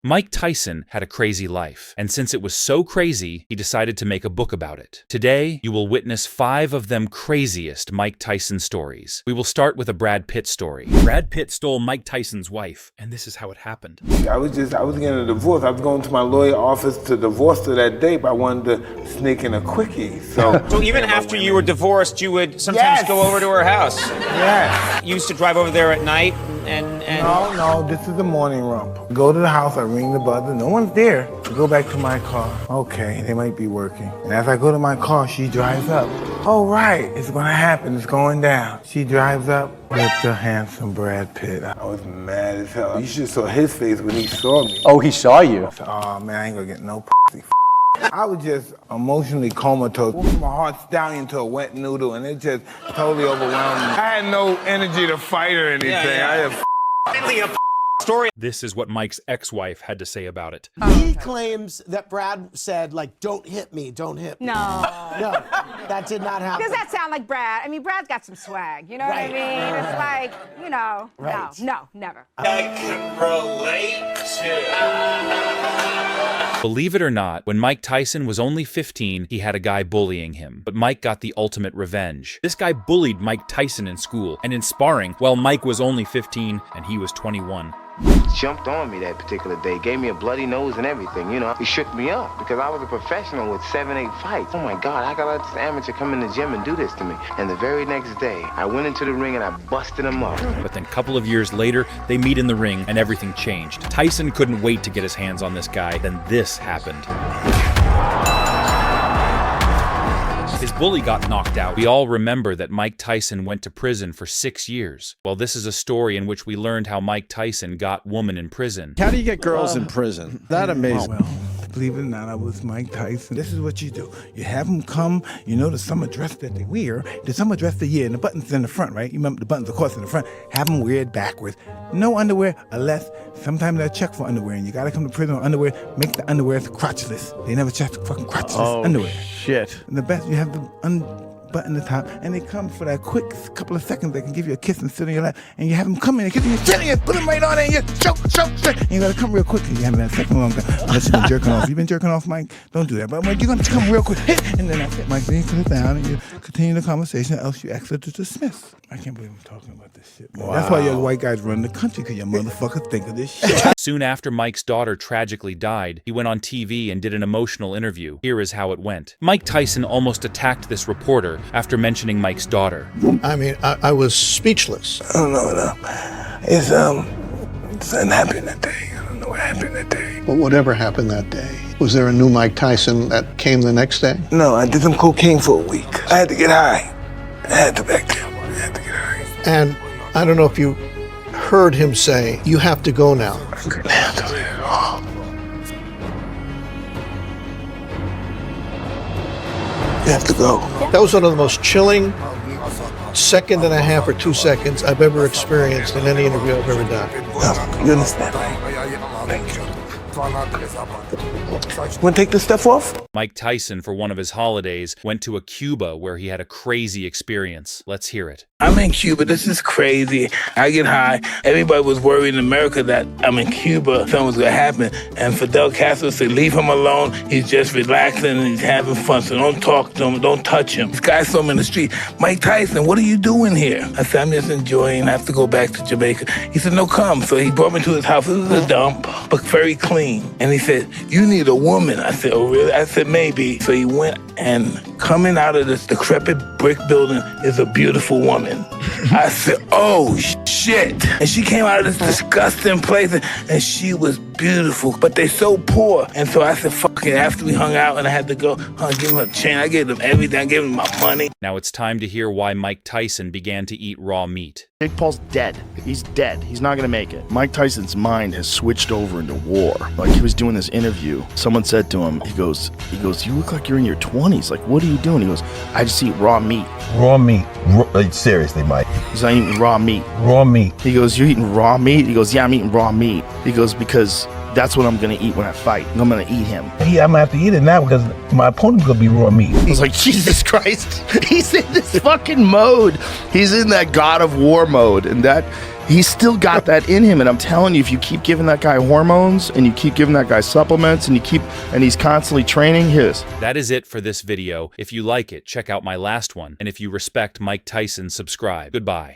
Mike Tyson had a crazy life, and since it was so crazy, he decided to make a book about it. Today, you will witness 5 of them craziest Mike Tyson stories. We will start with a Brad Pitt story. Brad Pitt stole Mike Tyson's wife, and this is how it happened. I was getting a divorce. I was going to my lawyer office to divorce her that day, but I wanted to sneak in a quickie. So even after you were divorced, you would sometimes go over to her house. Yes. You used to drive over there at night and... No, this is the morning rump. Go to the house, I ring the buzzer, no one's there. I go back to my car. Okay, they might be working. And as I go to my car, she drives up. Oh, right, it's gonna happen, it's going down. She drives up with the handsome Brad Pitt. I was mad as hell. You should have saw his face when he saw me. Oh, he saw you? I said, oh man, I ain't gonna get no pussy. I was just emotionally comatose. My heart stallion to a wet noodle, and it just totally overwhelmed me. I had no energy to fight or anything. I just story. This is what Mike's ex-wife had to say about it. He claims that Brad said, like, don't hit me, don't hit me. No. No, that did not happen. Does that sound like Brad? I mean, Brad's got some swag, you know what I mean? It's like, you know, Right. no, never. I can relate to. Believe it or not, when Mike Tyson was only 15, he had a guy bullying him. But Mike got the ultimate revenge. This guy bullied Mike Tyson in school and in sparring while Mike was only 15 and he was 21. He jumped on me that particular day, gave me a bloody nose and everything, you know. He shook me up because I was a professional with 7, 8 fights. Oh my God, how could I let this amateur come in the gym and do this to me? And the very next day, I went into the ring and I busted him up. But then a couple of years later, they meet in the ring and everything changed. Tyson couldn't wait to get his hands on this guy. Then this happened. His bully got knocked out. We all remember that Mike Tyson went to prison for 6 years. Well, this is a story in which we learned how Mike Tyson got women in prison. How do you get girls in prison? That amazing. well, believe it or not, I was Mike Tyson. This is what you do. You have them come, you know the summer dress that they wear, the summer dress they wear, and the buttons in the front, right? You remember the buttons, of course, in the front. Have them wear it backwards. No underwear, unless sometimes they check for underwear, and you gotta come to prison with underwear, make the underwear crotchless. They never check the fucking crotchless underwear. Shit. And the best, you have the unbutton the top, and they come for that quick couple of seconds. They can give you a kiss and sit on your lap, and you have them come in and kiss you, sit in you, put them right on there, and you choke. And you gotta come real quick, and you have that second long time. Unless you've been jerking off. You've been jerking off, Mike? Don't do that. But you're gonna come real quick, hit, and then that's it, Mike. Then you sit down, and you continue the conversation, else you exit to dismiss. I can't believe I'm talking about this shit, man. Wow. That's why you white guys run the country, because you motherfuckers think of this shit. Soon after Mike's daughter tragically died, he went on TV and did an emotional interview. Here is how it went. Mike Tyson almost attacked this reporter after mentioning Mike's daughter. I mean, I was speechless. I don't know. Something happened that day. I don't know what happened that day. But whatever happened that day, was there a new Mike Tyson that came the next day? No, I did some cocaine for a week. I had to get high. I had to back there. I had to get high. And I don't know if you heard him say, you have to go now. I couldn't handle it at all. You have to go. That was one of the most chilling second and a half or 2 seconds I've ever experienced in any interview I've ever done. No, you understand? Thank you. Want to take this stuff off? Mike Tyson, for one of his holidays, went to Cuba where he had a crazy experience. Let's hear it. I'm in Cuba. This is crazy. I get high. Everybody was worried in America that I'm in Cuba. Something was going to happen. And Fidel Castro said, leave him alone. He's just relaxing and he's having fun. So don't talk to him. Don't touch him. This guy saw me in the street. Mike Tyson, what are you doing here? I said, I'm just enjoying. I have to go back to Jamaica. He said, no, come. So he brought me to his house. It was a dump, but very clean. And he said, you need a woman. I said, oh, really? I said, maybe. So he went, and coming out of this decrepit brick building is a beautiful woman. I said, oh, shit. And she came out of this disgusting place, and she was beautiful, but they so poor. And so I said, fuck it. After we hung out and I had to go, give them a chain. I gave them everything. I gave them my money. Now it's time to hear why Mike Tyson began to eat raw meat. Jake Paul's dead. He's dead. He's not gonna make it. Mike Tyson's mind has switched over into war. Like, he was doing this interview. Someone said to him, he goes, you look like you're in your 20s. Like, what are you doing? He goes, I just eat raw meat. Raw meat? Seriously, Mike? He's not eating raw meat. Raw meat? He goes, you're eating raw meat? He goes, yeah, I'm eating raw meat. He goes, because that's what I'm gonna eat when I fight. I'm gonna eat him. Yeah, I'm gonna have to eat it now because my opponent's gonna be raw meat. I was like, Jesus Christ. He's in this fucking mode. He's in that God of War mode. And that He's still got that in him, and I'm telling you, if you keep giving that guy hormones and you keep giving that guy supplements and he's constantly training his. That is it for this video. If you like it, check out my last one. And if you respect Mike Tyson, subscribe. Goodbye.